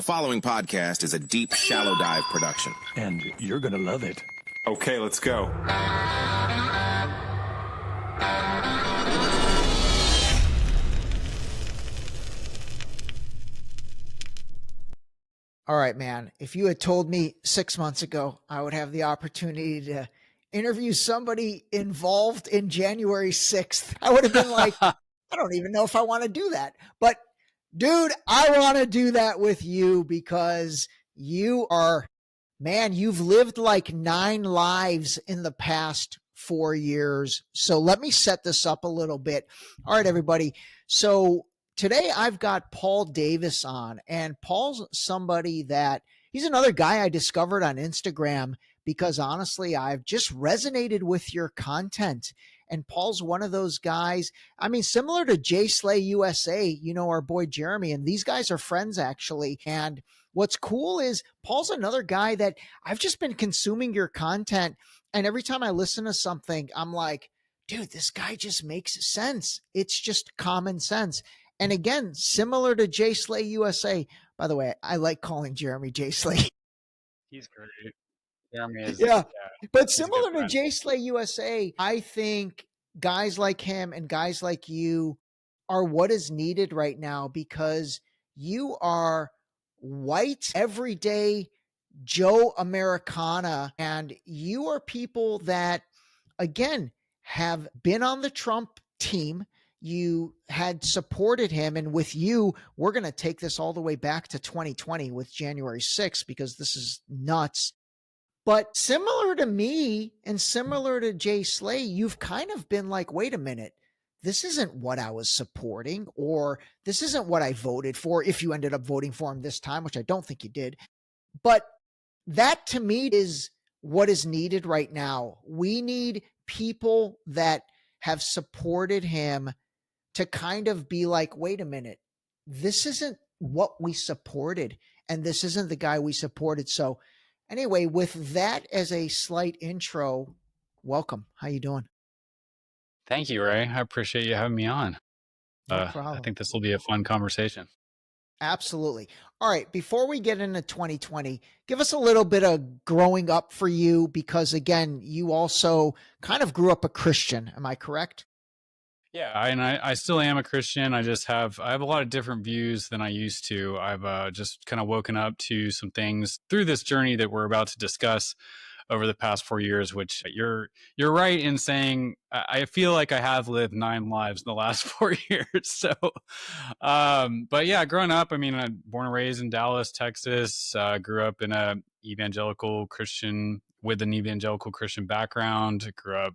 following podcast is a deep, shallow dive production. And you're gonna love it. Okay, let's go. All right, man. If you had told me 6 months ago I would have the opportunity to interview somebody involved in January 6th, I would have been like, I don't even know if I want to do that. But dude, I want to do that with you because you are, man, you've lived like 9 lives in the past 4 years. So let me set this up a little bit. All right, everybody. So today I've got Paul Davis on, and Paul's somebody that he's another guy I discovered on Instagram because honestly, I've just resonated with your content. And Paul's one of those guys, I mean, similar to Jay Slay USA, you know, our boy Jeremy, and these guys are friends actually. And what's cool is Paul's another guy that I've just been consuming your content. And every time I listen to something, I'm like, dude, this guy just makes sense. It's just common sense. And again, similar to Jay Slay USA. By the way, I like calling Jeremy Jay Slay. He's great. Jeremy is, yeah. But similar to Jay Slay USA, I think guys like him and guys like you are what is needed right now because you are white, everyday Joe Americana, and you are people that, again, have been on the Trump team. You had supported him, and with you, we're going to take this all the way back to 2020 with January 6th because this is nuts. But similar to me and similar to Jay Slay, you've kind of been like, wait a minute, this isn't what I was supporting, or this isn't what I voted for, if you ended up voting for him this time, which I don't think you did. But that to me is what is needed right now. We need people that have supported him to kind of be like, wait a minute, this isn't what we supported, and this isn't the guy we supported. So anyway, with that as a slight intro, welcome. How you doing? Thank you, Ray. I appreciate you having me on. No problem. I think this will be a fun conversation. Absolutely. All right. Before we get into 2020, give us a little bit of growing up for you, because again, you also kind of grew up a Christian. Am I correct? Yeah, I still am a Christian. I have a lot of different views than I used to. I've just kind of woken up to some things through this journey that we're about to discuss over the past 4 years, which you're right in saying I feel like I have lived 9 lives in the last 4 years. So, but yeah, growing up, I mean, I'm born and raised in Dallas, Texas, grew up in an evangelical Christian background, grew up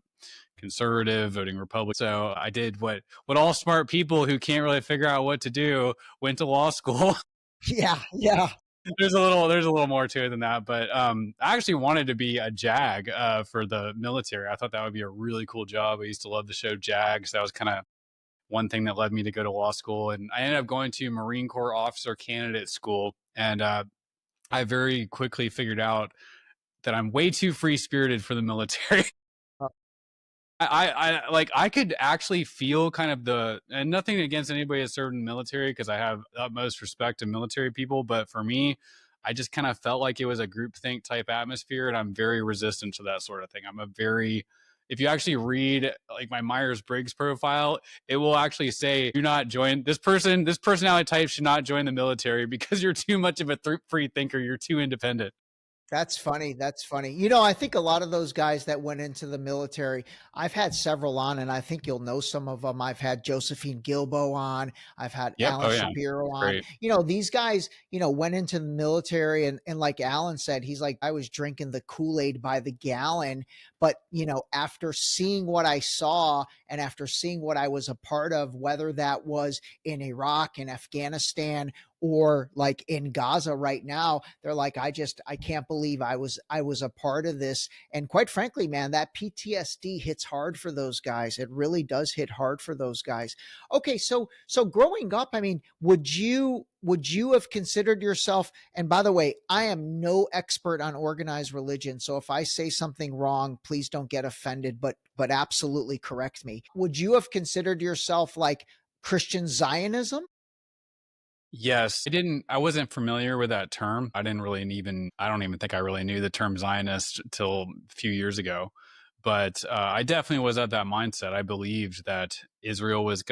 conservative, voting Republican. So I did what all smart people who can't really figure out what to do, went to law school. Yeah. There's a little more to it than that, but I actually wanted to be a JAG for the military. I thought that would be a really cool job. I used to love the show JAG, so that was kind of one thing that led me to go to law school. And I ended up going to Marine Corps Officer Candidate School, and I very quickly figured out that I'm way too free-spirited for the military. I could actually feel kind of and nothing against anybody that served in the military, because I have utmost respect to military people. But for me, I just kind of felt like it was a groupthink type atmosphere, and I'm very resistant to that sort of thing. If you actually read like my Myers-Briggs profile, it will actually say, do not join this personality type should not join the military because you're too much of a free thinker. You're too independent. That's funny. You know, I think a lot of those guys that went into the military, I've had several on, and I think you'll know some of them. I've had Josephine Gilbo on. I've had Alan Shapiro on. Great. You know, these guys, you know, went into the military, and like Alan said, he's like, I was drinking the Kool-Aid by the gallon. But, you know, after seeing what I saw and after seeing what I was a part of, whether that was in Iraq and Afghanistan or like in Gaza right now, they're like, I can't believe I was a part of this. And quite frankly, man, that PTSD hits hard for those guys. It really does hit hard for those guys. Okay. So growing up, I mean, would you have considered yourself, and by the way, I am no expert on organized religion, so if I say something wrong, please don't get offended, but absolutely correct me. Would you have considered yourself like Christian Zionism? Yes, I wasn't familiar with that term. I don't even think I really knew the term Zionist till a few years ago. But I definitely was at that mindset. I believed that Israel was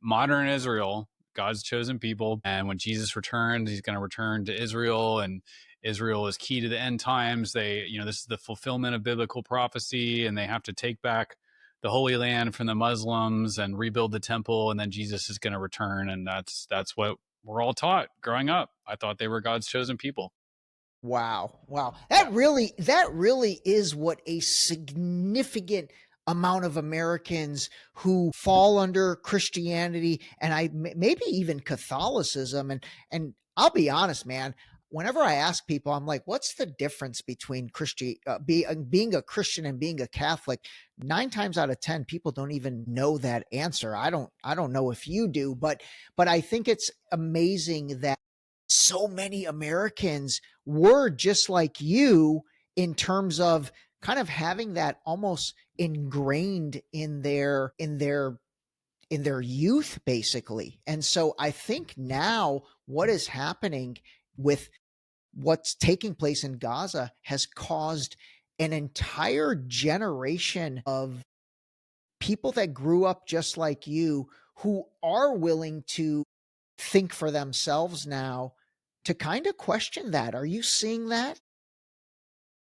modern Israel, God's chosen people. And when Jesus returned, he's going to return to Israel, and Israel is key to the end times. This is the fulfillment of biblical prophecy, and they have to take back the Holy Land from the Muslims and rebuild the temple, and then Jesus is going to return. And that's what we're all taught growing up. I thought they were God's chosen people. Wow. Wow. That really is what a significant amount of Americans who fall under Christianity and maybe even Catholicism. And I'll be honest, man, whenever I ask people, I'm like, what's the difference between being a Christian and being a Catholic? 9 times out of 10, people don't even know that answer. I don't know if you do, but I think it's amazing that so many Americans were just like you in terms of kind of having that almost ingrained in their youth, basically. And so I think now what is happening with what's taking place in Gaza has caused an entire generation of people that grew up just like you who are willing to think for themselves now to kind of question that. Are you seeing that?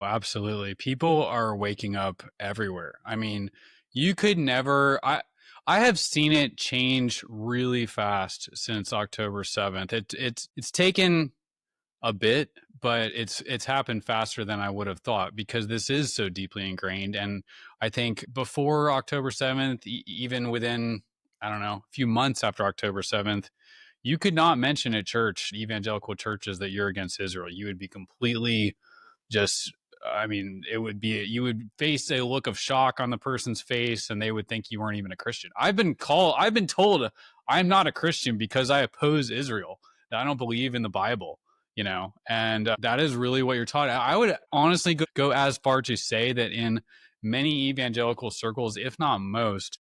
Absolutely. People are waking up everywhere. I mean, you could never I have seen it change really fast since October 7th. It's taken a bit, but it's happened faster than I would have thought because this is so deeply ingrained. And I think before October 7th, even within, I don't know, a few months after October 7th, you could not mention at church, evangelical churches, that you're against Israel. You would be completely just, I mean, you would face a look of shock on the person's face and they would think you weren't even a Christian. I've been told I'm not a Christian because I oppose Israel, that I don't believe in the Bible, and that is really what you're taught. I would honestly go as far to say that in many evangelical circles, if not most,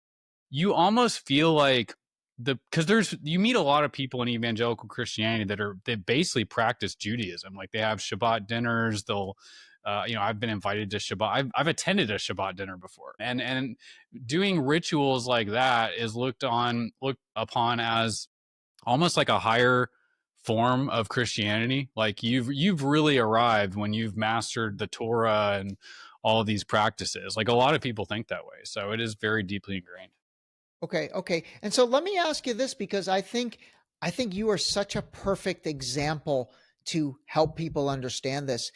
you almost feel like because you meet a lot of people in evangelical Christianity that basically practice Judaism. Like they have Shabbat dinners. They'll, I've been invited to Shabbat. I've attended a Shabbat dinner before, and doing rituals like that is looked upon as almost like a higher form of Christianity. Like you've really arrived when you've mastered the Torah and all of these practices. Like a lot of people think that way, so it is very deeply ingrained. Okay. And so let me ask you this, because I think you are such a perfect example to help people understand this.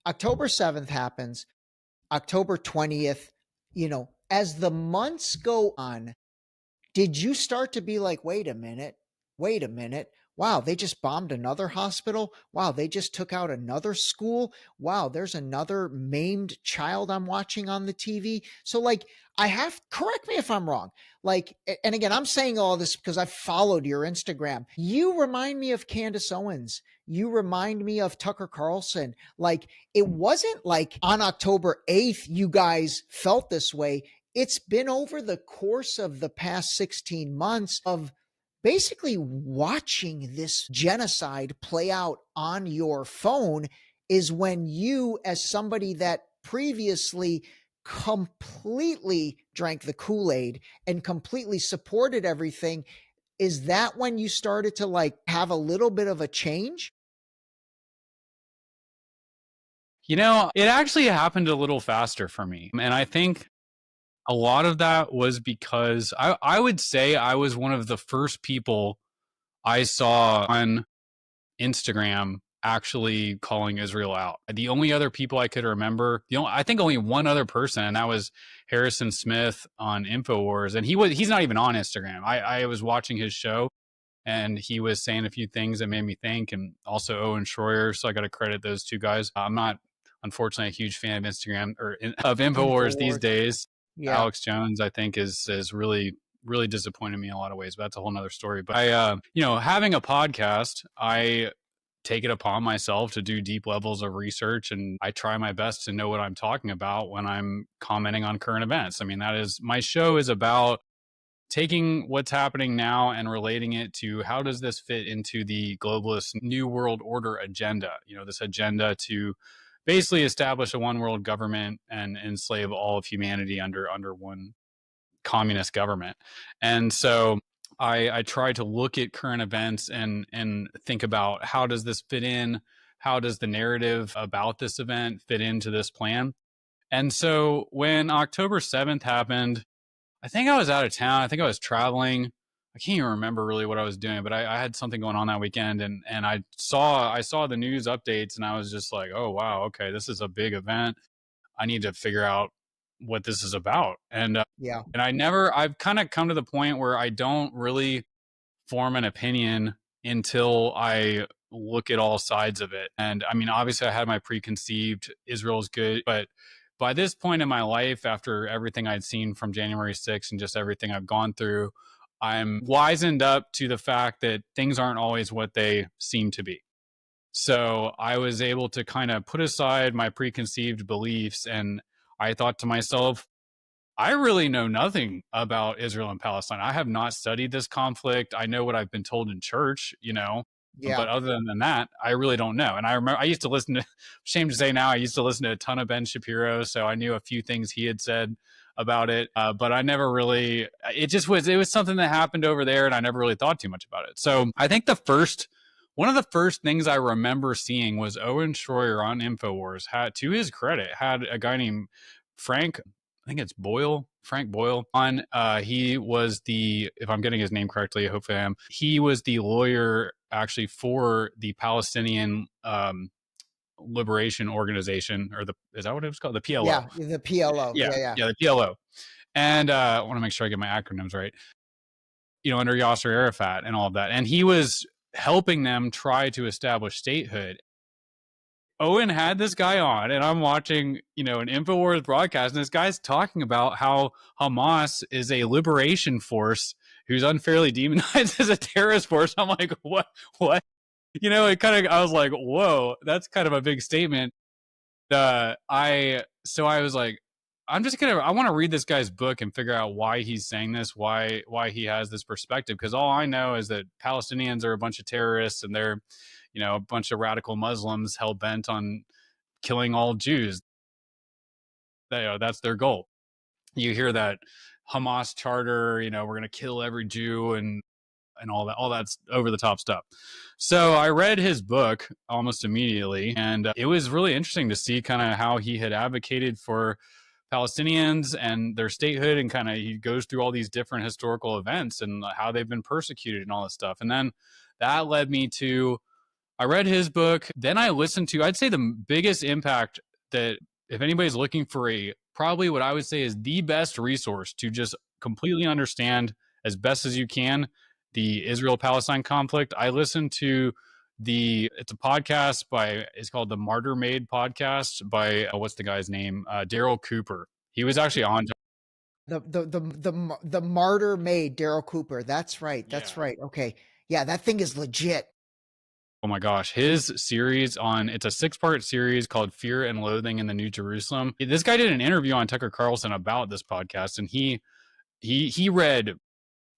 October 7th happens, October 20th, as the months go on, did you start to be like, wait a minute, wait a minute. Wow, they just bombed another hospital. Wow, they just took out another school. Wow, there's another maimed child I'm watching on the TV. So, like, correct me if I'm wrong. Like, and again, I'm saying all this because I've followed your Instagram. You remind me of Candace Owens. You remind me of Tucker Carlson. Like, it wasn't like on October 8th, you guys felt this way. It's been over the course of the past 16 months of basically watching this genocide play out on your phone is when you, as somebody that previously completely drank the Kool-Aid and completely supported everything, is that when you started to like have a little bit of a change? It actually happened a little faster for me. And I think a lot of that was because I would say I was one of the first people I saw on Instagram actually calling Israel out. The only other people I could remember, I think only one other person, and that was Harrison Smith on InfoWars. And he's not even on Instagram. I was watching his show and he was saying a few things that made me think, and also Owen Schroyer. So I got to credit those two guys. I'm not, unfortunately, a huge fan of Instagram of InfoWars these days. Yeah. Alex Jones, I think, is really, really disappointed me in a lot of ways, but that's a whole nother story. But having a podcast, I take it upon myself to do deep levels of research, and I try my best to know what I'm talking about when I'm commenting on current events. I mean, my show is about taking what's happening now and relating it to how does this fit into the globalist new world order agenda, this agenda to basically establish a one world government and enslave all of humanity under one communist government. And so I try to look at current events and think about how does this fit in? How does the narrative about this event fit into this plan? And so when October 7th happened, I think I was out of town. I think I was traveling. I can't even remember really what I was doing, but I had something going on that weekend, and I saw the news updates, and I was just like, oh wow, okay, this is a big event. I need to figure out what this is about. And Yeah. and I've kind of come to the point where I don't really form an opinion until I look at all sides of it. And I mean, obviously I had my preconceived Israel's good, but by this point in my life, after everything I'd seen from January 6th and just everything I've gone through, I'm wizened up to the fact that things aren't always what they seem to be. So I was able to kind of put aside my preconceived beliefs, and I thought to myself, I really know nothing about Israel and Palestine. I have not studied this conflict. I know what I've been told in church, Yeah. but other than that, I really don't know. And I remember I used to listen to, shame to say now, I used to listen to a ton of Ben Shapiro. So I knew a few things he had said about it, but I never really, it was something that happened over there, and I never really thought too much about it. So I think one of the first things I remember seeing was Owen Schroyer on InfoWars had, to his credit, had a guy named Frank Boyle on. He was if I'm getting his name correctly, hopefully I am. He was the lawyer actually for the Palestinian Liberation Organization, or is that what it was called? The PLO. Yeah, the PLO. Yeah. The PLO. And I want to make sure I get my acronyms right. Under Yasser Arafat and all of that. And he was helping them try to establish statehood. Owen had this guy on, and I'm watching, an InfoWars broadcast, and this guy's talking about how Hamas is a liberation force who's unfairly demonized as a terrorist force. I'm like, what? I was like, whoa, that's kind of a big statement. I was like, I want to read this guy's book and figure out why he's saying this, why he has this perspective. Because all I know is that Palestinians are a bunch of terrorists, and they're, a bunch of radical Muslims hell bent on killing all Jews. That's their goal. You hear that Hamas charter, we're going to kill every Jew and all that's over the top stuff. So I read his book almost immediately, and it was really interesting to see kind of how he had advocated for Palestinians and their statehood, and kind of he goes through all these different historical events and how they've been persecuted and all this stuff. And then that led me to, I read his book, then I listened to, I'd say the biggest impact that if anybody's looking for probably what I would say is the best resource to just completely understand as best as you can the Israel-Palestine conflict, I listened to it's a podcast it's called the Martyr Made podcast by, what's the guy's name? Daryl Cooper. He was actually on. The Martyr Made, Daryl Cooper. That's right. That's right. Okay. Yeah, that thing is legit. Oh my gosh, his series it's a 6-part series called Fear and Loathing in the New Jerusalem. This guy did an interview on Tucker Carlson about this podcast, and he read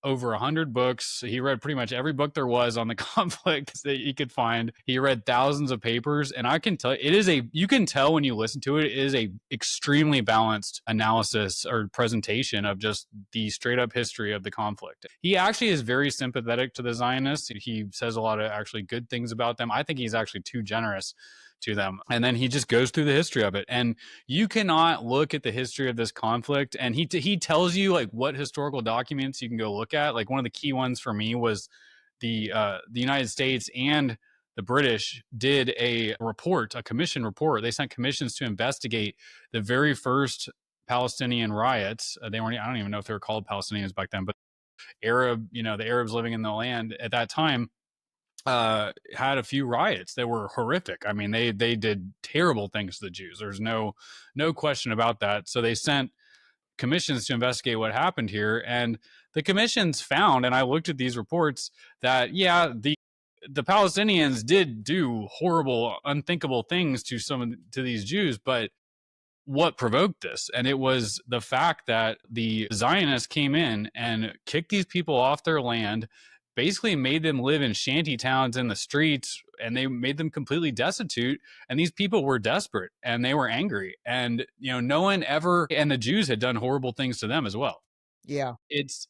over 100 books. He read pretty much every book there was on the conflict that he could find. He read thousands of papers, and I can tell you can tell when you listen to it, it is a extremely balanced analysis or presentation of just the straight up history of the conflict. He actually is very sympathetic to the Zionists. He says a lot of actually good things about them. I think he's actually too generous to them. And then he just goes through the history of it. And you cannot look at the history of this conflict. And he tells you like what historical documents you can go look at. Like one of the key ones for me was the United States and the British did a commission report. They sent commissions to investigate the very first Palestinian riots. I don't even know if they were called Palestinians back then, but the Arabs living in the land at that time had a few riots that were horrific. I mean, they did terrible things to the Jews. There's no question about that. So they sent commissions to investigate what happened here, and the commissions found, and I looked at these reports, that the Palestinians did do horrible, unthinkable things to these Jews, but what provoked this. And it was the fact that the Zionists came in and kicked these people off their land, basically made them live in shanty towns in the streets, and they made them completely destitute. And these people were desperate and they were angry. And, no one ever, and the Jews had done horrible things to them as well. Yeah. It's,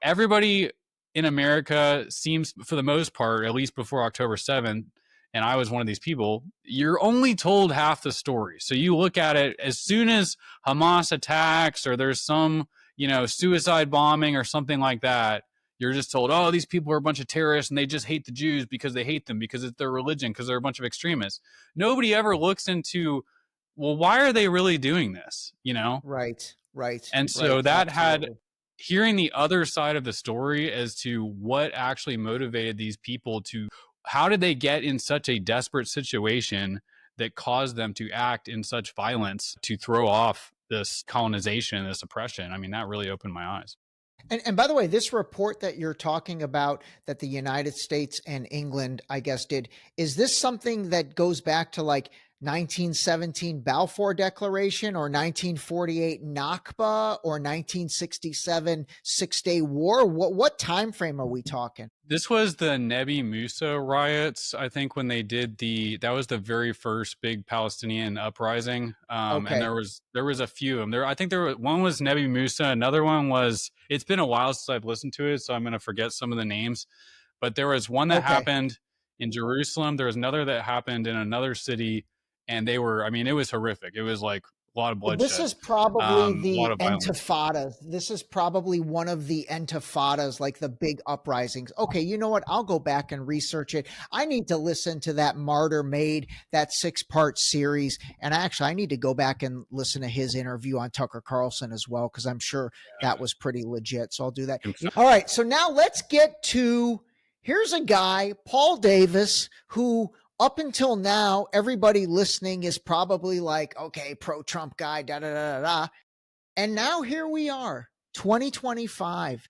everybody in America seems, for the most part, at least before October 7th, and I was one of these people, you're only told half the story. So you look at it, as soon as Hamas attacks or there's some, suicide bombing or something like that, you're just told, oh, these people are a bunch of terrorists and they just hate the Jews because they hate them, because it's their religion, because they're a bunch of extremists. Nobody ever looks into, well, why are they really doing this? Right. And so right. that Absolutely. had, hearing the other side of the story as to what actually motivated these people to, how did they get in such a desperate situation that caused them to act in such violence to throw off this colonization, this oppression? I mean, that really opened my eyes. And by the way, this report that you're talking about that the United States and England, I guess, did, is this something that goes back to like 1917 Balfour Declaration or 1948 Nakba or 1967 Six-Day War? What time frame are we talking? This was the Nebi Musa riots, I think, when they did that was the very first big Palestinian uprising. Okay. And there was a few of them. I think one was Nebi Musa, another one was, it's been a while since I've listened to it, so I'm going to forget some of the names. But there was one that happened in Jerusalem. There was another that happened in another city, and it was horrific. It was like a lot of bloodshed. This is probably the intifadas. This is probably one of the intifadas, like the big uprisings. Okay, you know what? I'll go back and research it. I need to listen to that Martyr Made, that 6-part series. And actually, I need to go back and listen to his interview on Tucker Carlson as well, because I'm sure that was pretty legit. So I'll do that. All right, so now let's get to, here's a guy, Paul Davis, who up until now, everybody listening is probably like, okay, pro-Trump guy, da-da-da-da-da. And now here we are, 2025.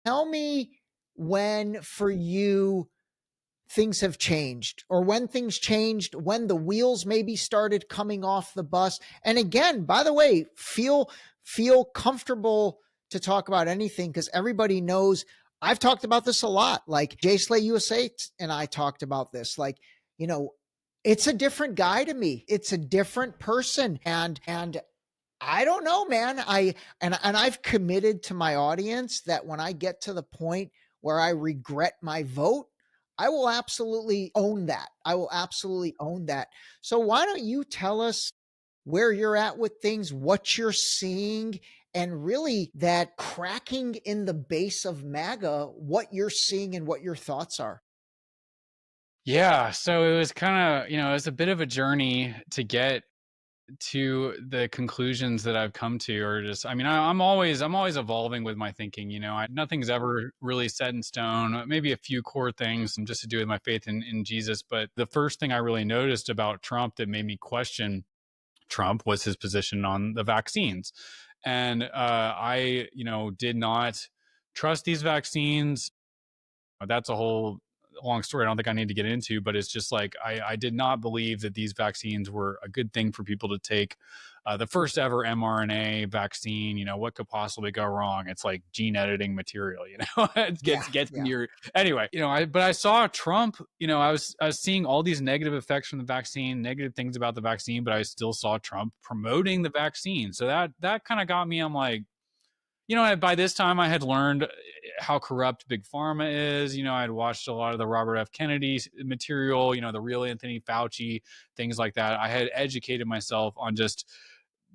Tell me when for you things have changed, or when things changed, when the wheels maybe started coming off the bus. And again, by the way, feel comfortable to talk about anything, because everybody knows I've talked about this a lot. Like Jay Slay USA and I talked about this. Like, it's a different guy to me. It's a different person. And I don't know, man. I've committed to my audience that when I get to the point where I regret my vote, I will absolutely own that. So why don't you tell us where you're at with things, what you're seeing, and really that cracking in the base of MAGA, what you're seeing and what your thoughts are. Yeah, so it was kind of, it was a bit of a journey to get to the conclusions that I've come to, or just, I'm always evolving with my thinking. Nothing's ever really set in stone. Maybe a few core things just to do with my faith in Jesus. But the first thing I really noticed about Trump that made me question Trump was his position on the vaccines. And I, did not trust these vaccines. That's a whole long story I don't think I need to get into, but it's just like I did not believe that these vaccines were a good thing for people to take. The first ever mRNA vaccine, what could possibly go wrong? It's like gene editing material, it gets in your, anyway, but I saw Trump, I was seeing all these negative effects from the vaccine, negative things about the vaccine, but I still saw Trump promoting the vaccine. So that kind of got me. I'm like, by this time I had learned how corrupt Big Pharma is. I had watched a lot of the Robert F. Kennedy material, the real Anthony Fauci, things like that. I had educated myself on just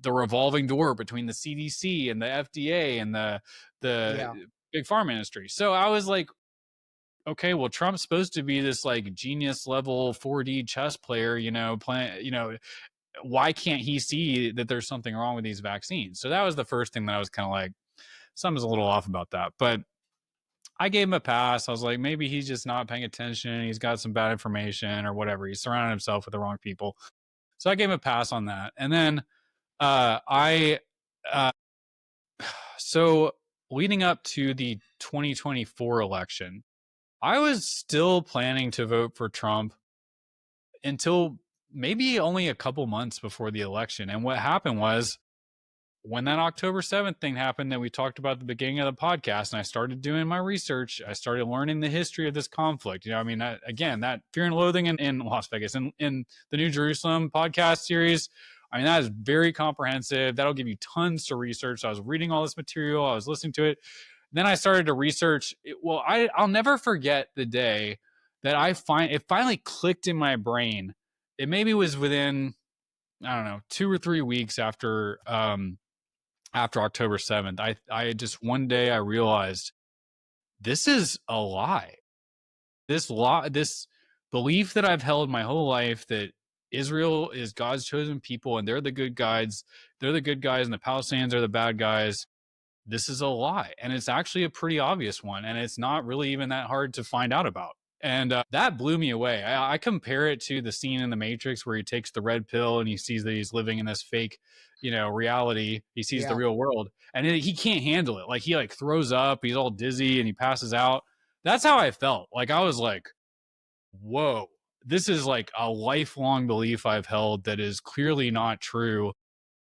the revolving door between the CDC and the FDA and the Big Pharma industry. So I was like, okay, well, Trump's supposed to be this like genius level 4D chess player, why can't he see that there's something wrong with these vaccines? So that was the first thing that I was kind of like, something's a little off about that. But I gave him a pass. I was like, maybe he's just not paying attention. He's got some bad information or whatever. He's surrounded himself with the wrong people. So I gave him a pass on that. And then so leading up to the 2024 election, I was still planning to vote for Trump until maybe only a couple months before the election. And what happened was, when that October 7th thing happened that we talked about at the beginning of the podcast, and I started doing my research, I started learning the history of this conflict. I mean, again, that Fear and Loathing in Las Vegas and in the New Jerusalem podcast series, I mean, that is very comprehensive. That'll give you tons to research. So I was reading all this material. I was listening to it. Then I started to research. I'll never forget the day that it finally clicked in my brain. It maybe was within, I don't know, 2 or 3 weeks after October 7th. I just, one day I realized this is a lie. This belief that I've held my whole life, that Israel is God's chosen people and they're the good guys. They're the good guys and the Palestinians are the bad guys. This is a lie. And it's actually a pretty obvious one. And it's not really even that hard to find out about. And that blew me away. I compare it to the scene in The Matrix where he takes the red pill and he sees that he's living in this fake, reality. He sees the real world and he can't handle it. Like he throws up, he's all dizzy and he passes out. That's how I felt. Like I was like, whoa, this is like a lifelong belief I've held that is clearly not true.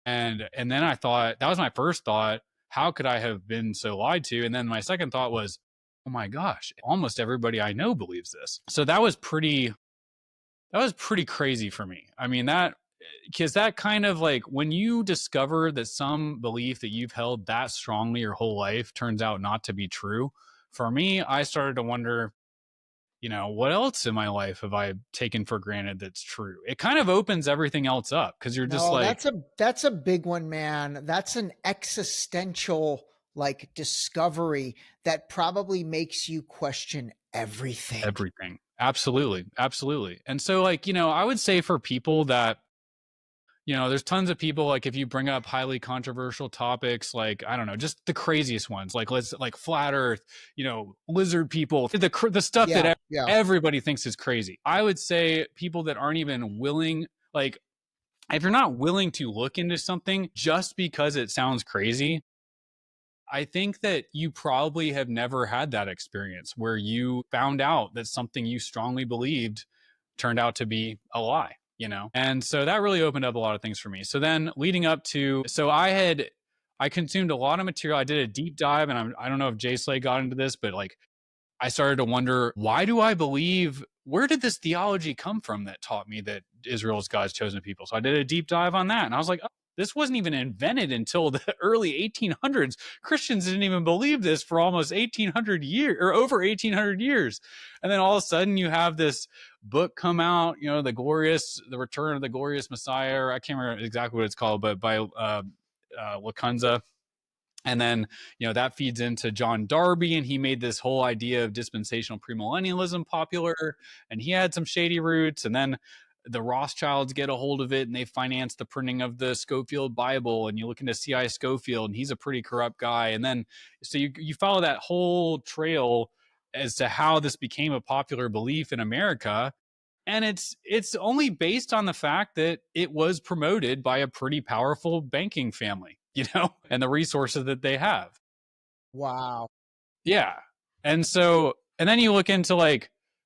And then I thought, that was my first thought, how could I have been so lied to? And then my second thought was, oh my gosh, almost everybody I know believes this. So that was pretty crazy for me. I mean, because that kind of when you discover that some belief that you've held that strongly your whole life turns out not to be true, for me, I started to wonder, what else in my life have I taken for granted that's true? It kind of opens everything else up because you're just that's a big one, man. That's an existential discovery that probably makes you question everything. Absolutely. And so I would say for people that, there's tons of people, if you bring up highly controversial topics, I don't know, just the craziest ones, flat earth, lizard people, the stuff that everybody thinks is crazy. I would say people that aren't even willing, if you're not willing to look into something just because it sounds crazy, I think that you probably have never had that experience where you found out that something you strongly believed turned out to be a lie, And so that really opened up a lot of things for me. So then leading up to, I consumed a lot of material. I did a deep dive, and I don't know if Jay Slay got into this, but I started to wonder, why do I believe, where did this theology come from that taught me that Israel is God's chosen people? So I did a deep dive on that, and I was like, oh, this wasn't even invented until the early 1800s. Christians didn't even believe this for almost 1800 years or over 1800 years. And then all of a sudden you have this book come out, the Return of the Glorious Messiah, or I can't remember exactly what it's called, but by Lacunza. And then, that feeds into John Darby, and he made this whole idea of dispensational premillennialism popular, and he had some shady roots. And then the Rothschilds get a hold of it and they finance the printing of the Scofield Bible, and you look into C.I. Scofield and he's a pretty corrupt guy. And then, so you follow that whole trail as to how this became a popular belief in America. And it's only based on the fact that it was promoted by a pretty powerful banking family, and the resources that they have. Wow. Yeah. And so, and then you look into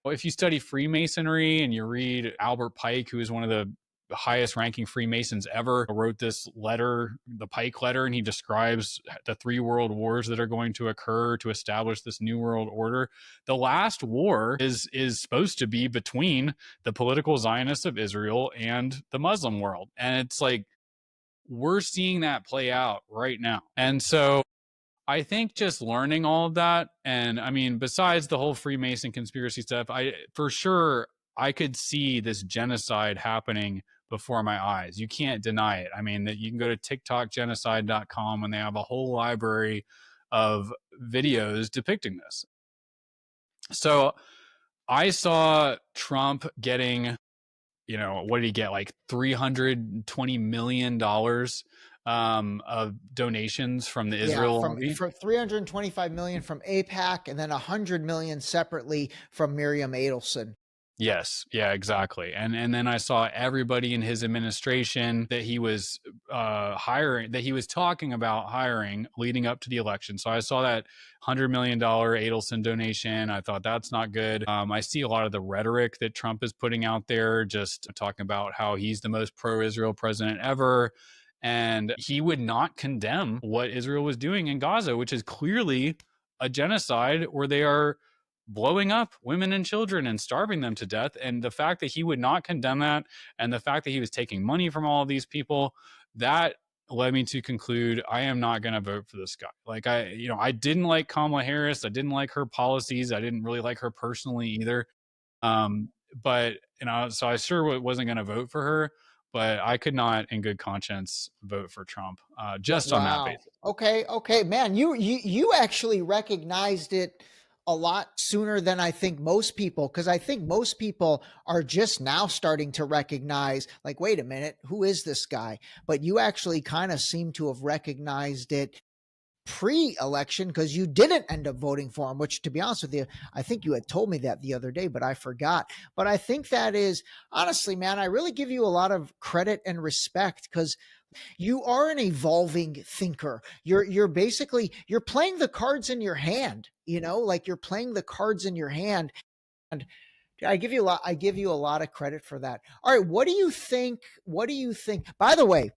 if you study Freemasonry and you read Albert Pike, who is one of the highest ranking Freemasons ever, wrote this letter, the Pike letter, and he describes the 3 world wars that are going to occur to establish this new world order. The last war is supposed to be between the political Zionists of Israel and the Muslim world. And it's we're seeing that play out right now. And so I think just learning all of that, and I mean, besides the whole Freemason conspiracy stuff, for sure I could see this genocide happening before my eyes. You can't deny it. I mean, that you can go to TikTokgenocide.com and they have a whole library of videos depicting this. So I saw Trump getting, what did he get? $320 million of donations from the Israel Army. From 325 million from AIPAC, and then 100 million separately from Miriam Adelson. Yes. Yeah, exactly. And then I saw everybody in his administration that he was hiring, that he was talking about hiring leading up to the election. So I saw that $100 million Adelson donation. I thought that's not good. I see a lot of the rhetoric that Trump is putting out there, just talking about how he's the most pro-Israel president ever. And he would not condemn what Israel was doing in Gaza, which is clearly a genocide where they are blowing up women and children and starving them to death. And the fact that he would not condemn that, and the fact that he was taking money from all of these people, that led me to conclude I am not going to vote for this guy. Like, I didn't like Kamala Harris. I didn't like her policies. I didn't really like her personally either. But so I sure wasn't going to vote for her, but I could not in good conscience vote for Trump, just on that Wow. basis. Okay, man. You actually recognized it a lot sooner than I think most people, because I think most people are just now starting to recognize, like, wait a minute, who is this guy? But you actually kind of seem to have recognized it pre-election because you didn't end up voting for him, which, to be honest with you, I think you had told me that the other day, but I forgot. But I think that is, honestly, man, I really give you a lot of credit and respect, because you are an evolving thinker. You're basically, you're playing the cards in your hand, like you're playing the cards in your hand. And I give you a lot of credit for that. All right, what do you think? By the way,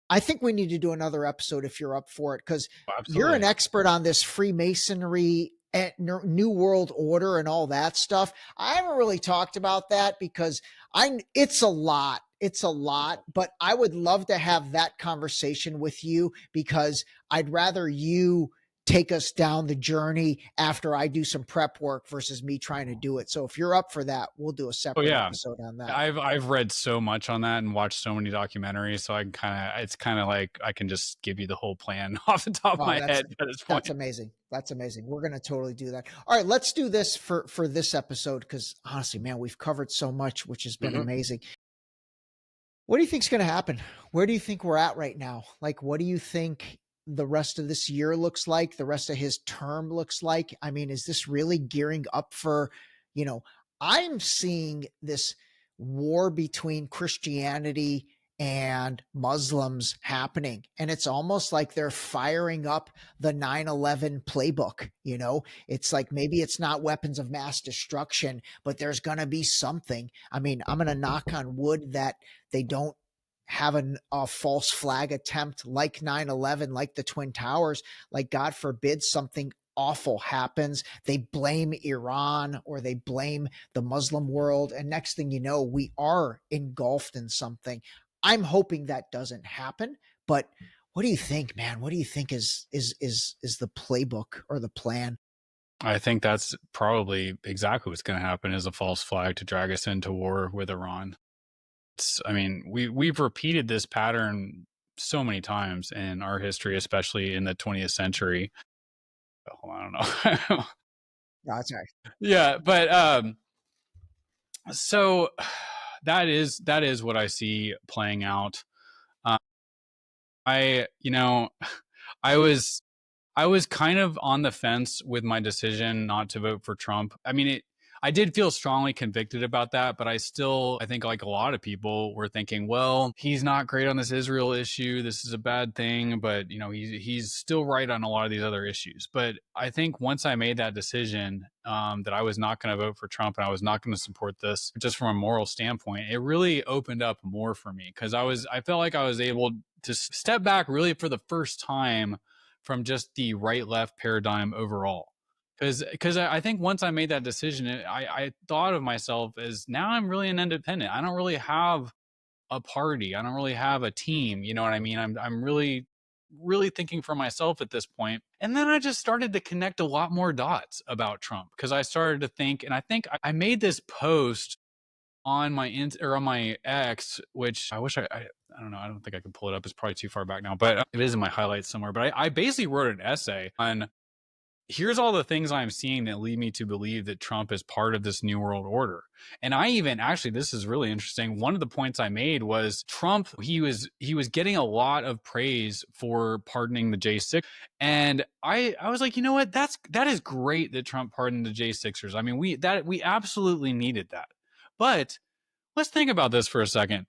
I think we need to do another episode if you're up for it, because you're an expert on this Freemasonry and New World Order and all that stuff. I haven't really talked about that because it's a lot. It's a lot, but I would love to have that conversation with you, because I'd rather you take us down the journey after I do some prep work versus me trying to do it. So if you're up for that, we'll do a separate episode on that. I've read so much on that and watched so many documentaries, so it's kind of like I can just give you the whole plan off the top of my head at this point. That's amazing. That's amazing. We're going to totally do that. All right, let's do this for this episode, because honestly, man, we've covered so much, which has been amazing. What do you think's going to happen? Where do you think we're at right now? Like, what do you think the rest of this year looks like? The rest of his term looks like? I mean, is this really gearing up for, I'm seeing this war between Christianity and Muslims happening. And it's almost like they're firing up the 9/11 playbook. It's like, maybe it's not weapons of mass destruction, but there's going to be something. I mean, I'm going to knock on wood that they don't have a false flag attempt like 9/11, like the Twin Towers. Like, God forbid something awful happens. They blame Iran or they blame the Muslim world. And next thing you know, we are engulfed in something. I'm hoping that doesn't happen, but what do you think, man? What do you think is the playbook or the plan? I think that's probably exactly what's going to happen, is a false flag to drag us into war with Iran. We've repeated this pattern so many times in our history, especially in the 20th century. Oh, I don't know. No, that's right. Yeah, but so that is what I see playing out. I was kind of on the fence with my decision not to vote for Trump. I did feel strongly convicted about that, but I think like a lot of people were thinking, well, he's not great on this Israel issue. This is a bad thing, but he's still right on a lot of these other issues. But I think once I made that decision, that I was not going to vote for Trump and I was not going to support this just from a moral standpoint, it really opened up more for me, because I felt like I was able to step back really for the first time from just the right-left paradigm overall. Because I think once I made that decision, I thought of myself as, now I'm really an independent. I don't really have a party. I don't really have a team. You know what I mean? I'm really, really thinking for myself at this point. And then I just started to connect a lot more dots about Trump, because I started to think, and I think I made this post on my X, which I wish I don't know. I don't think I can pull it up. It's probably too far back now, but it is in my highlights somewhere. But I basically wrote an essay on, here's all the things I'm seeing that lead me to believe that Trump is part of this new world order. And I even, actually, this is really interesting. One of the points I made was Trump, he was getting a lot of praise for pardoning the J6. And I was like, you know what? That is great that Trump pardoned the J6ers. I mean, we absolutely needed that. But let's think about this for a second.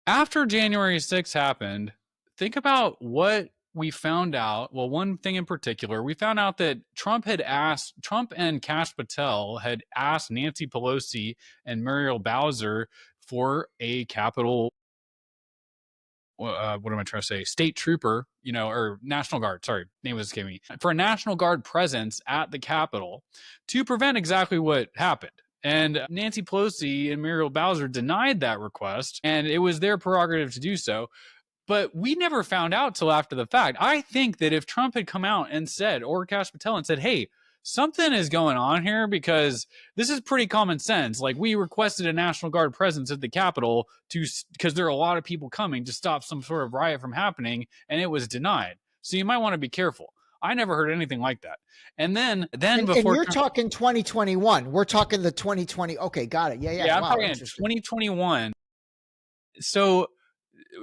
After January 6th happened, think about what we found out. Well, one thing in particular, we found out that Trump and Kash Patel had asked Nancy Pelosi and Muriel Bowser for a Capitol, what am I trying to say? State trooper, or National Guard. Sorry, name was escaping me. For a National Guard presence at the Capitol to prevent exactly what happened. And Nancy Pelosi and Muriel Bowser denied that request, and it was their prerogative to do so. But we never found out till after the fact. I think that if Trump had come out and said, or Kash Patel and said, hey, something is going on here because this is pretty common sense. Like, we requested a National Guard presence at the Capitol because there are a lot of people coming to stop some sort of riot from happening, and it was denied. So you might want to be careful. I never heard anything like that. And then before, and you're talking 2021. We're talking the 2020. Okay, got it. Yeah. I'm talking 2021. So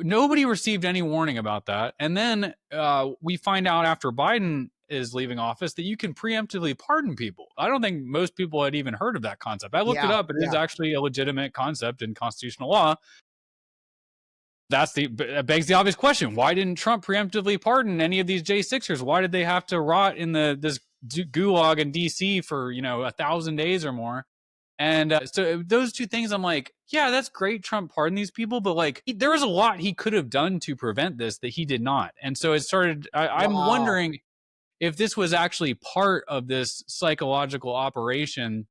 nobody received any warning about that. And then we find out after Biden is leaving office that you can preemptively pardon people. I don't think most people had even heard of that concept. I looked it up. It is actually a legitimate concept in constitutional law. That begs the obvious question. Why didn't Trump preemptively pardon any of these J6ers? Why did they have to rot in this gulag in DC for, 1,000 days or more? And so those two things, I'm like, yeah, that's great. Trump pardoned these people, but like, there was a lot he could have done to prevent this that he did not. And so it started, I'm wondering if this was actually part of this psychological operation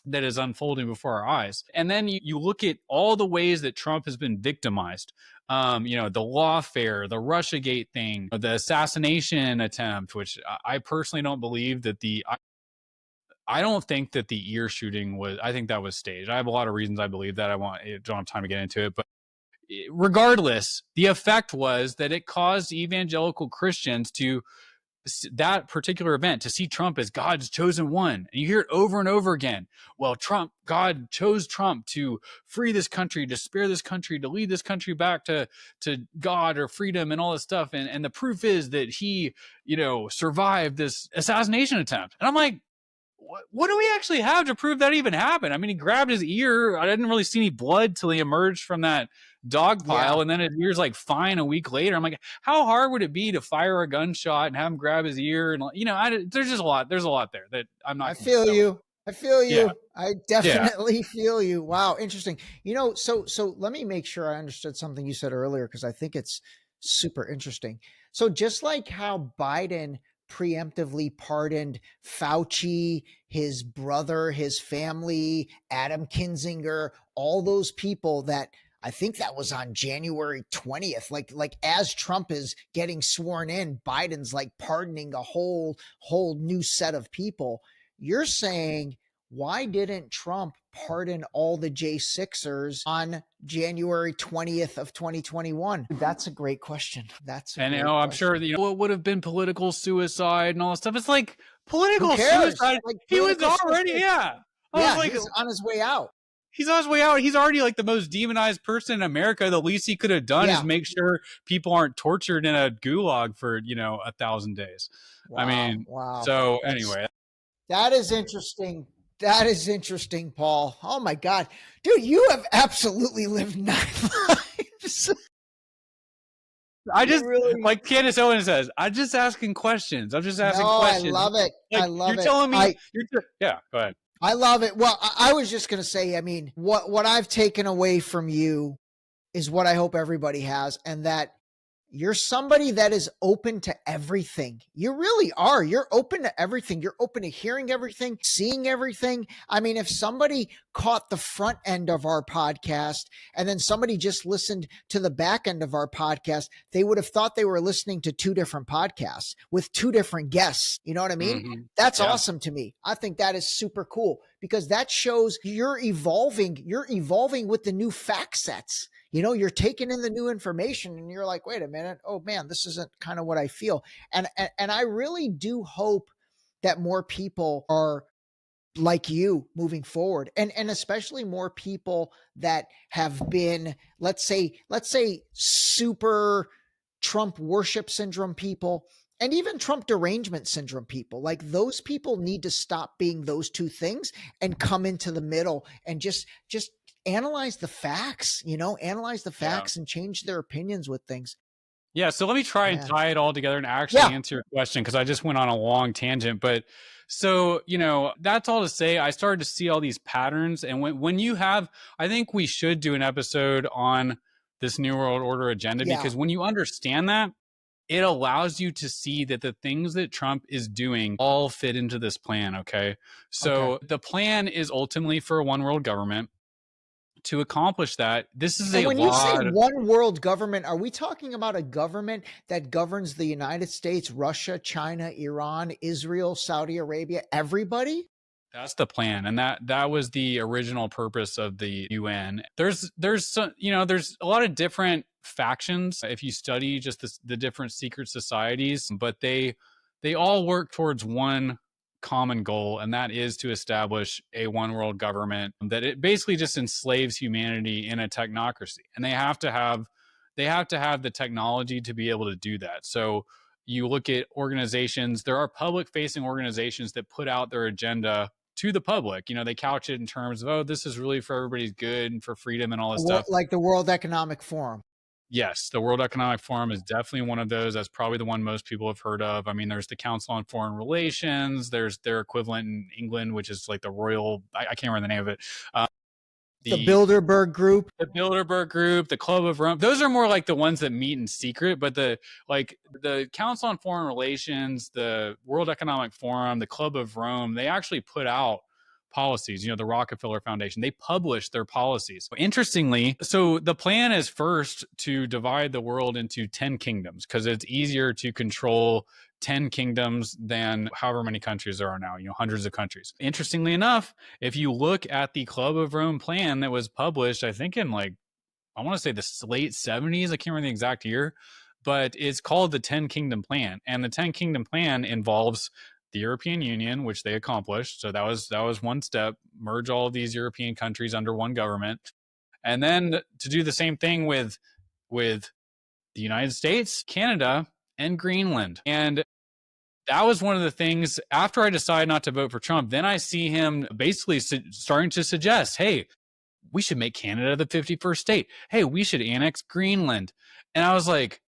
that is unfolding before our eyes. And then you look at all the ways that Trump has been victimized. The lawfare, the Russiagate thing, the assassination attempt, which I personally don't believe that I don't think that the ear shooting was, I think that was staged. I have a lot of reasons I believe that. I don't have time to get into it, but regardless, the effect was that it caused evangelical Christians to that particular event to see Trump as God's chosen one. And you hear it over and over again. Well, God chose Trump to free this country, to spare this country, to lead this country back to God or freedom and all this stuff. And the proof is that he, survived this assassination attempt. And I'm like, what do we actually have to prove that even happened? I mean, he grabbed his ear. I didn't really see any blood till he emerged from that dog pile. And then his ear's like fine a week later. I'm like, how hard would it be to fire a gunshot and have him grab his ear? And, there's just a lot. There's a lot there that I'm not. I feel you. Yeah. I definitely feel you. Wow. Interesting. So let me make sure I understood something you said earlier, because I think it's super interesting. So just like how Biden preemptively pardoned Fauci, his brother, his family, Adam Kinzinger, all those people that I think that was on January 20th. Like as Trump is getting sworn in, Biden's like pardoning a whole new set of people. You're saying, why didn't Trump pardon all the J6ers on January 20th of 2021? That's a great question. I'm sure that, what would have been political suicide and all that stuff. It's like political suicide. Like, he was already, he's on his way out. He's on his way out. He's already like the most demonized person in America. The least he could have done is make sure people aren't tortured in a gulag for, 1,000 days. Wow, I mean, so anyway. That is interesting. That is interesting, Paul. Oh my God. Dude, you have absolutely lived 9 lives. I just, like Candace Owens says, I'm just asking questions. I'm just asking questions. I love it. Like, I love it. You're telling me, yeah, go ahead. I love it. Well, I was just going to say, I mean, what I've taken away from you is what I hope everybody has, and that you're somebody that is open to everything. You really are. You're open to everything. You're open to hearing everything, seeing everything. I mean, if somebody caught the front end of our podcast and then somebody just listened to the back end of our podcast, they would have thought they were listening to 2 different podcasts with 2 different guests. You know what I mean? Mm-hmm. That's awesome to me. I think that is super cool, because that shows you're evolving. You're evolving with the new fact sets. You're taking in the new information and you're like, wait a minute. Oh man, this isn't kind of what I feel. And I really do hope that more people are like you moving forward, and especially more people that have been, let's say super Trump worship syndrome people, And even Trump derangement syndrome people, like those people need to stop being those two things and come into the middle and just analyze the facts, analyze the Yeah. facts and change their opinions with things. Yeah, so let me try and Yeah. tie it all together and actually answer your question, because I just went on a long tangent. But so, that's all to say, I started to see all these patterns. And when you have, I think we should do an episode on this New World Order agenda, Yeah. because when you understand that, it allows you to see that the things that Trump is doing all fit into this plan. Okay. So the plan is ultimately for a one world government. To accomplish that, this is And a when you say lot. one world government, are we talking about a government that governs the United States, Russia, China, Iran, Israel, Saudi Arabia, everybody? That's the plan, and that was the original purpose of the UN. There's some, there's a lot of different factions if you study just the different secret societies, but they all work towards one common goal, and that is to establish a one world government that it basically just enslaves humanity in a technocracy, and they have to have the technology to be able to do that. So you look at organizations, there are public facing organizations that put out their agenda to the public. They couch it in terms of, oh, this is really for everybody's good and for freedom and all this stuff. Like the World Economic Forum. Yes, the World Economic Forum is definitely one of those. That's probably the one most people have heard of. I mean, there's the Council on Foreign Relations. There's their equivalent in England, which is like the Royal, I can't remember the name of it. The Bilderberg Group. The Bilderberg Group, the Club of Rome. Those are more like the ones that meet in secret, but the Council on Foreign Relations, the World Economic Forum, the Club of Rome, they actually put out policies. The Rockefeller Foundation, they publish their policies. Interestingly, so the plan is first to divide the world into 10 kingdoms, because it's easier to control 10 kingdoms than however many countries there are now, hundreds of countries. Interestingly enough, if you look at the Club of Rome plan that was published, I think in I want to say the late 70s, I can't remember the exact year, but it's called the 10 Kingdom Plan. And the 10 Kingdom Plan involves the European Union, which they accomplished. So that was one step, merge all of these European countries under one government. And then to do the same thing with the United States, Canada, and Greenland. And that was one of the things, after I decided not to vote for Trump, then I see him basically starting to suggest, hey, we should make Canada the 51st state. Hey, we should annex Greenland. And I was like,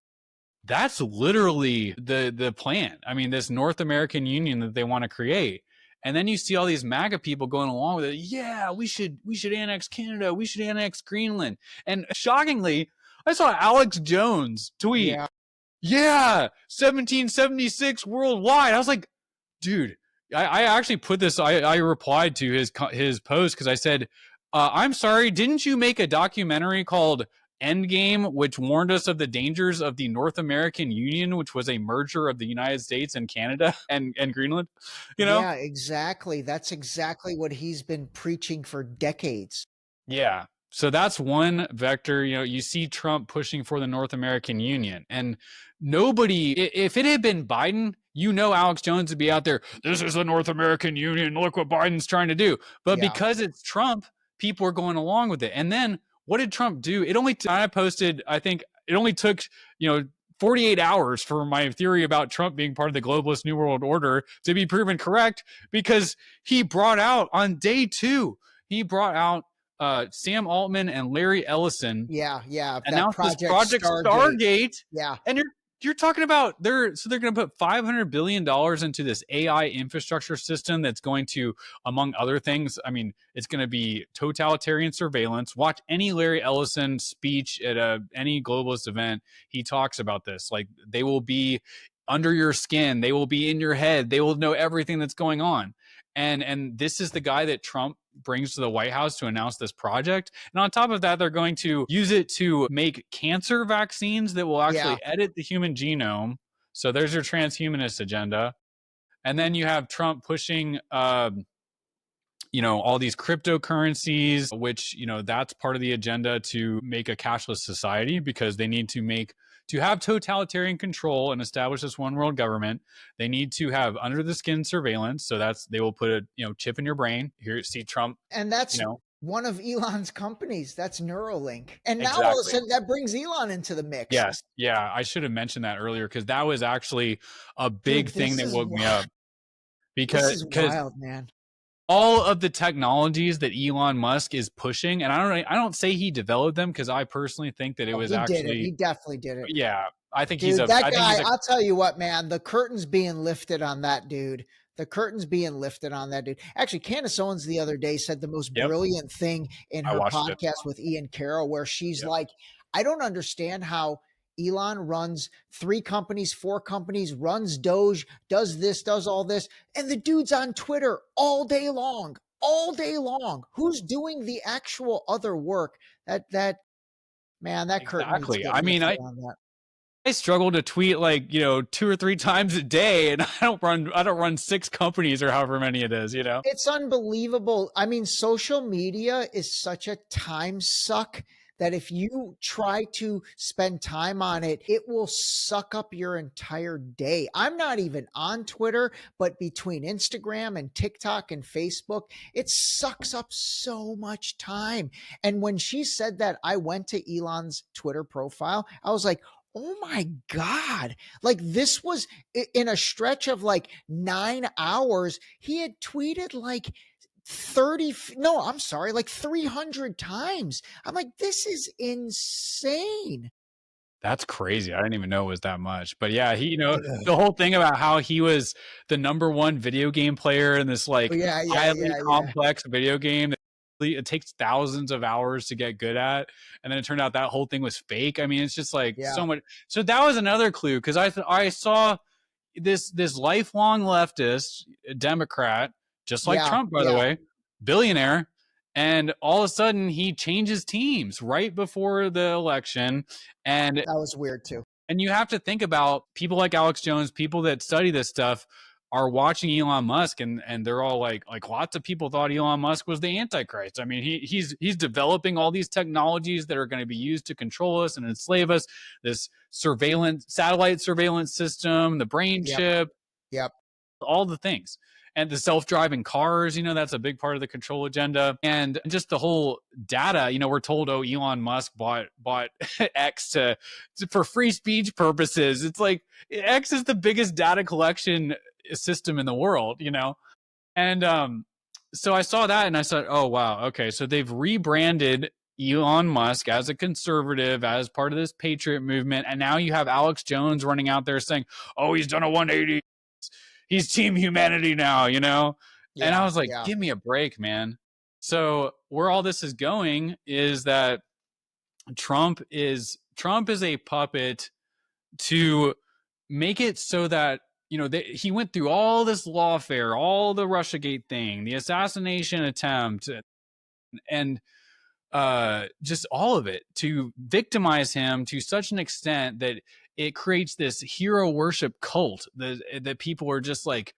that's literally the plan. I mean, this North American Union that they want to create. And then you see all these MAGA people going along with it. Yeah, we should annex Canada. We should annex Greenland. And shockingly, I saw Alex Jones tweet, yeah, 1776 worldwide. I was like, dude, I actually put this, I replied to his post because I said, I'm sorry, didn't you make a documentary called Endgame, which warned us of the dangers of the North American Union, which was a merger of the United States and Canada and Greenland? Yeah, exactly. That's exactly what he's been preaching for decades. Yeah. So that's one vector. You see Trump pushing for the North American Union, and nobody, if it had been Biden, Alex Jones would be out there, this is the North American Union, look what Biden's trying to do. But because it's Trump, people are going along with it. And then what did Trump do? I posted, I think it only took, 48 hours for my theory about Trump being part of the globalist New World Order to be proven correct, because he brought out on day 2, Sam Altman and Larry Ellison. Yeah. Announced this Project Stargate. Yeah. And you're talking about they're going to put $500 billion into this AI infrastructure system that's going to, among other things, I mean, it's going to be totalitarian surveillance. Watch any Larry Ellison speech at any globalist event. He talks about this. Like, they will be under your skin. They will be in your head. They will know everything that's going on. And this is the guy that Trump brings to the White House to announce this project. And on top of that, they're going to use it to make cancer vaccines that will actually edit the human genome. So there's your transhumanist agenda. And then you have Trump pushing, all these cryptocurrencies, which, that's part of the agenda to make a cashless society, because they need to have totalitarian control and establish this one world government. They need to have under the skin surveillance. So they will put a chip in your brain. Here, see Trump. And that's one of Elon's companies. That's Neuralink. And now all of a Exactly. sudden that brings Elon into the mix. Yes. Yeah. I should have mentioned that earlier because that was actually a big Dude, thing that woke me up. This is Because wild, man. all of the technologies that Elon Musk is pushing, and I don't say he developed them because I personally think that it was He did it. actually, He definitely did it. yeah, I think Dude, I think he's a, I'll tell you what, man, the curtain's being lifted on that dude. The curtain's being lifted on that dude. Actually, Candace Owens the other day said the most yep, brilliant thing in I her watched it. podcast with Ian Carroll, where she's Yep. like, I don't understand how Elon runs 3 companies, 4 companies, runs Doge, does this, does all this. And the dude's on Twitter all day long, all day long. Who's doing the actual other work? Man, that curtain needs to Exactly. get I mean, lifted on that. I struggle to tweet like, 2 or 3 times a day, and I don't run 6 companies or however many it is, It's unbelievable. I mean, social media is such a time suck that if you try to spend time on it, it will suck up your entire day. I'm not even on Twitter, but between Instagram and TikTok and Facebook, it sucks up so much time. And when she said that, I went to Elon's Twitter profile. I was like, oh my God. Like, this was in a stretch of like 9 hours. He had tweeted like 300 times. I'm like, this is insane. That's crazy. I didn't even know it was that much. But yeah, he, the whole thing about how he was the #1 video game player in this like highly complex video game that it takes thousands of hours to get good at, and then it turned out that whole thing was fake. I mean, it's just like so much. So that was another clue because I saw this lifelong leftist Democrat, just like Trump, by the way, billionaire. And all of a sudden, he changes teams right before the election. And that was weird, too. And you have to think about people like Alex Jones, people that study this stuff are watching Elon Musk, and they're all like lots of people thought Elon Musk was the Antichrist. I mean, he's developing all these technologies that are going to be used to control us and enslave us. This satellite surveillance system, the brain chip, all the things. And the self-driving cars, that's a big part of the control agenda. And just the whole data, we're told, oh, Elon Musk bought X for free speech purposes. It's like X is the biggest data collection system in the world, And so I saw that and I said, oh, wow, okay. So they've rebranded Elon Musk as a conservative, as part of this patriot movement. And now you have Alex Jones running out there saying, oh, he's done a 180. He's team humanity now, and I was like, give me a break, man. So where all this is going is that Trump is a puppet to make it so that, he went through all this lawfare, all the Russiagate thing, the assassination attempt, and just all of it to victimize him to such an extent that it creates this hero worship cult that people are just like,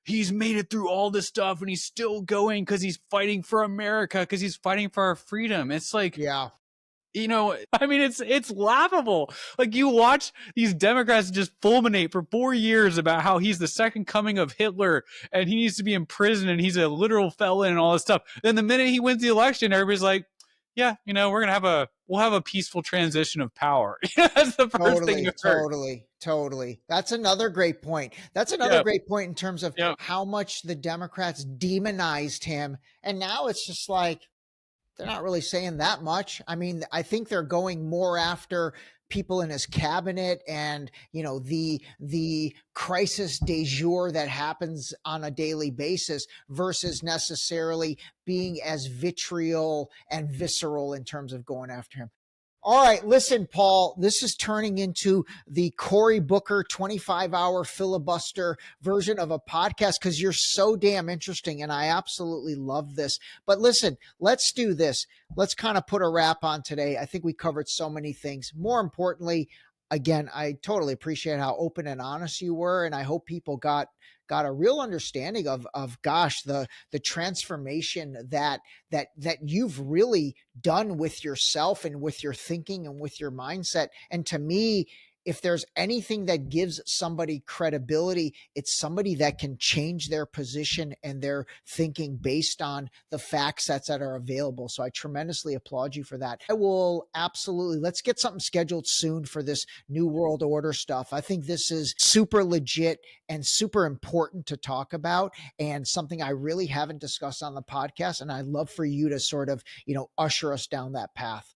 he's made it through all this stuff and he's still going because he's fighting for America, because he's fighting for our freedom. It's like, I mean, it's laughable. Like, you watch these Democrats just fulminate for 4 years about how he's the second coming of Hitler and he needs to be in prison and he's a literal felon and all this stuff. Then the minute he wins the election, everybody's like, yeah, we're gonna we'll have a peaceful transition of power. That's the first thing you heard. Totally. That's another great point. That's another great point in terms of how much the Democrats demonized him, and now it's just like they're not really saying that much. I mean, I think they're going more after people in his cabinet and, the crisis de jour that happens on a daily basis versus necessarily being as vitriol and visceral in terms of going after him. All right, listen, Paul, this is turning into the Cory Booker 25-hour filibuster version of a podcast because you're so damn interesting, and I absolutely love this. But listen, let's do this. Let's kind of put a wrap on today. I think we covered so many things. More importantly, again, I totally appreciate how open and honest you were, and I hope people got a real understanding of gosh, the transformation that you've really done with yourself and with your thinking and with your mindset. And to me, if there's anything that gives somebody credibility, it's somebody that can change their position and their thinking based on the fact sets that are available. So I tremendously applaud you for that. I will absolutely, let's get something scheduled soon for this New World Order stuff. I think this is super legit and super important to talk about, and something I really haven't discussed on the podcast. And I'd love for you to sort of, usher us down that path.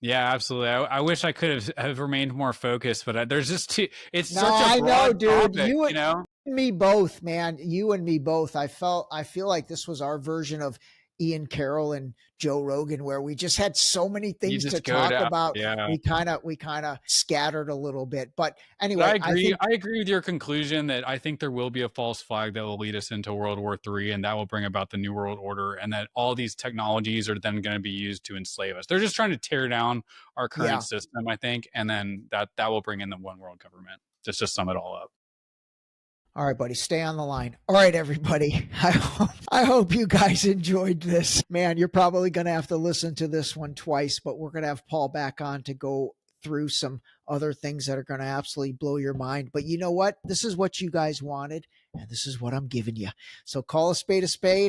Yeah, absolutely. I wish I could have remained more focused, but there's just too, it's No, such a I know, broad dude. topic, You and me both, man. You and me both. I feel like this was our version of Ian Carroll and Joe Rogan, where we just had so many things to talk about. Yeah. We kind of scattered a little bit, but anyway, But I agree with your conclusion that I think there will be a false flag that will lead us into World War III, and that will bring about the New World Order, and that all these technologies are then going to be used to enslave us. They're just trying to tear down our current system, I think, and then that will bring in the one world government. Just to sum it all up. All right, buddy, stay on the line. All right, everybody. I hope you guys enjoyed this. Man, you're probably going to have to listen to this one twice, but we're going to have Paul back on to go through some other things that are going to absolutely blow your mind. But you know what? This is what you guys wanted, and this is what I'm giving you. So call a spade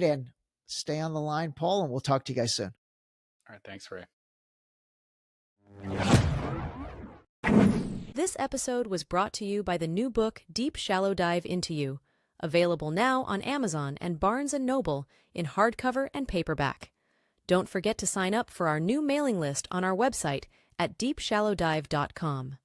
and stay on the line, Paul, and we'll talk to you guys soon. All right, thanks, Ray. This episode was brought to you by the new book, Deep Shallow Dive Into You, available now on Amazon and Barnes & Noble in hardcover and paperback. Don't forget to sign up for our new mailing list on our website at deepshallowdive.com.